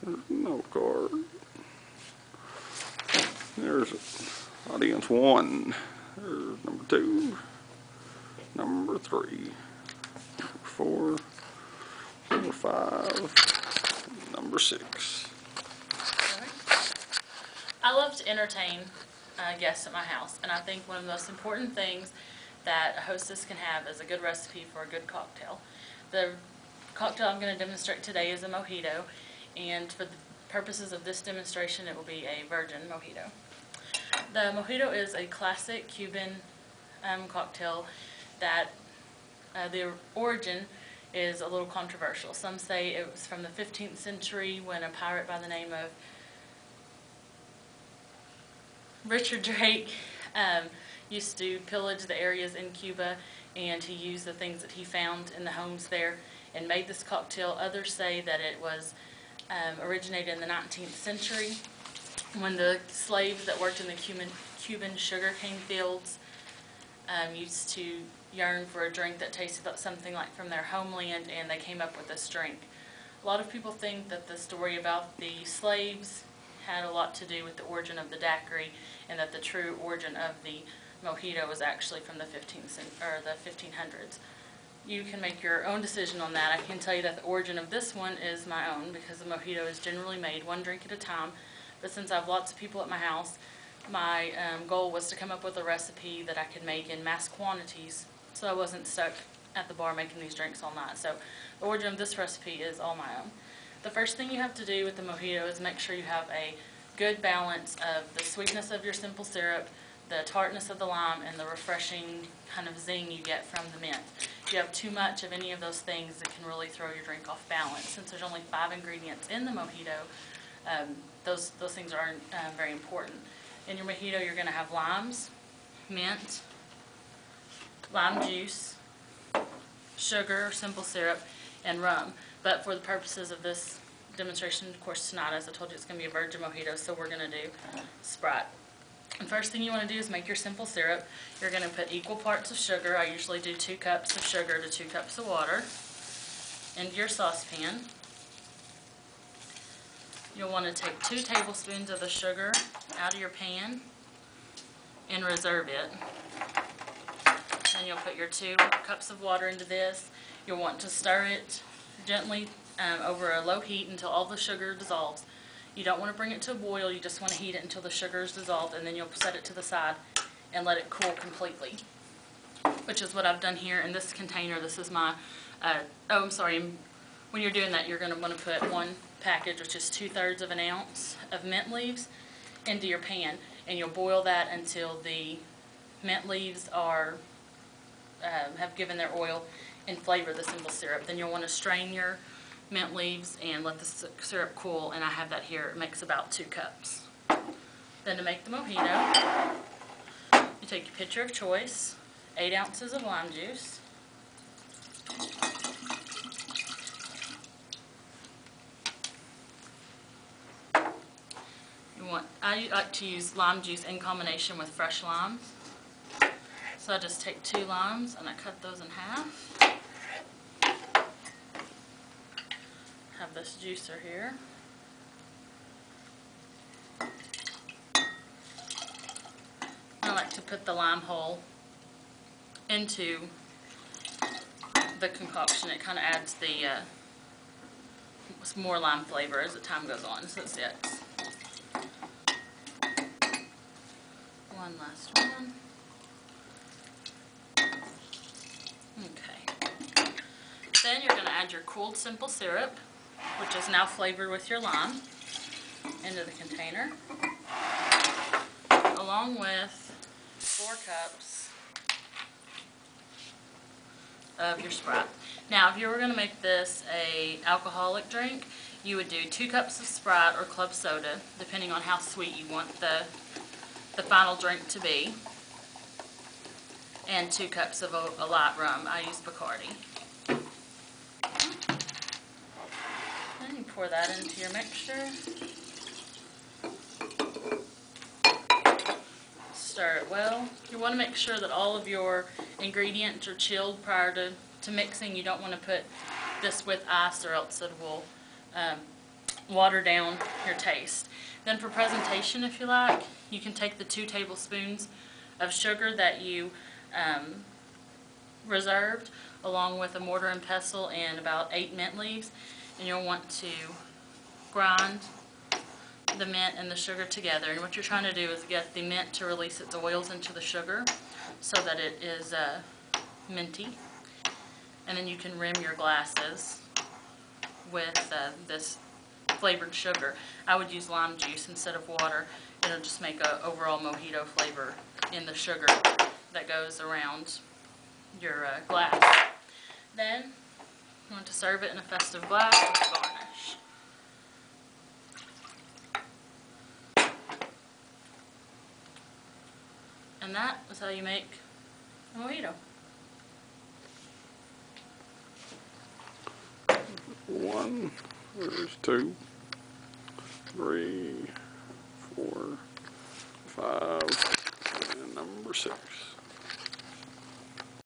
There's no card. There's audience 1. There's number 2. Number 3. Number 4. Number 5. Number 6. I love to entertain guests at my house, and I think one of the most important things that a hostess can have is a good recipe for a good cocktail. The cocktail I'm going to demonstrate today is a mojito, and for the purposes of this demonstration it will be a virgin mojito. The mojito is a classic Cuban cocktail that the origin is a little controversial. Some say it was from the 15th century when a pirate by the name of Richard Drake used to pillage the areas in Cuba, and he used the things that he found in the homes there and made this cocktail. Others say that it was originated in the 19th century when the slaves that worked in the Cuban sugarcane fields used to yearn for a drink that tasted something like from their homeland, and they came up with this drink. A lot of people think that the story about the slaves had a lot to do with the origin of the daiquiri, and that the true origin of the mojito was actually from the 1500s. You can make your own decision on that. I can tell you that the origin of this one is my own, because the mojito is generally made one drink at a time. But since I have lots of people at my house, my goal was to come up with a recipe that I could make in mass quantities, so I wasn't stuck at the bar making these drinks all night. So the origin of this recipe is all my own. The first thing you have to do with the mojito is make sure you have a good balance of the sweetness of your simple syrup, the tartness of the lime, and the refreshing kind of zing you get from the mint. If you have too much of any of those things, it can really throw your drink off balance. Since there's only 5 ingredients in the mojito, those things are very important. In your mojito, you're going to have limes, mint, lime juice, sugar, simple syrup, and rum. But for the purposes of this demonstration, of course tonight, as I told you, it's going to be a virgin mojito, so we're going to do Sprite. The first thing you want to do is make your simple syrup. You're going to put equal parts of sugar. I usually do 2 cups of sugar to 2 cups of water into your saucepan. You'll want to take 2 tablespoons of the sugar out of your pan and reserve it. Then you'll put your 2 cups of water into this. You'll want to stir it gently over a low heat until all the sugar dissolves. You don't want to bring it to a boil, you just want to heat it until the sugar is dissolved, and then you'll set it to the side and let it cool completely, which is what I've done here in this container. This is my, when you're doing that, you're going to want to put 1 package, which is 2/3 of an ounce of mint leaves, into your pan, and you'll boil that until the mint leaves are have given their oil and flavor the simple syrup. Then you'll want to strain your mint leaves and let the syrup cool, and I have that here. It makes about 2 cups. Then to make the mojito, you take your pitcher of choice, 8 ounces of lime juice, I like to use lime juice in combination with fresh limes. So I just take 2 limes and I cut those in half. Have this juicer here. I like to put the lime whole into the concoction. It kind of adds the more lime flavor as the time goes on. So that's it. One last one. Okay. Then you're going to add your cooled simple syrup, which is now flavored with your lime, into the container, along with 4 cups of your Sprite. Now, if you were going to make this an alcoholic drink, you would do 2 cups of Sprite or club soda, depending on how sweet you want the final drink to be, and 2 cups of a light rum. I use Bacardi. Then you pour that into your mixture. Stir it well. You want to make sure that all of your ingredients are chilled prior to mixing. You don't want to put this with ice, or else it will water down your taste. Then for presentation, if you like, you can take the 2 tablespoons of sugar that you reserved, along with a mortar and pestle and about 8 mint leaves, and you'll want to grind the mint and the sugar together. And what you're trying to do is get the mint to release its oils into the sugar so that it is minty. And then you can rim your glasses with this flavored sugar. I would use lime juice instead of water. It'll just make a overall mojito flavor in the sugar that goes around your glass. Then you want to serve it in a festive glass with a garnish. And that is how you make a mojito. 1, there's 2, 3, 4, 5, and number 6.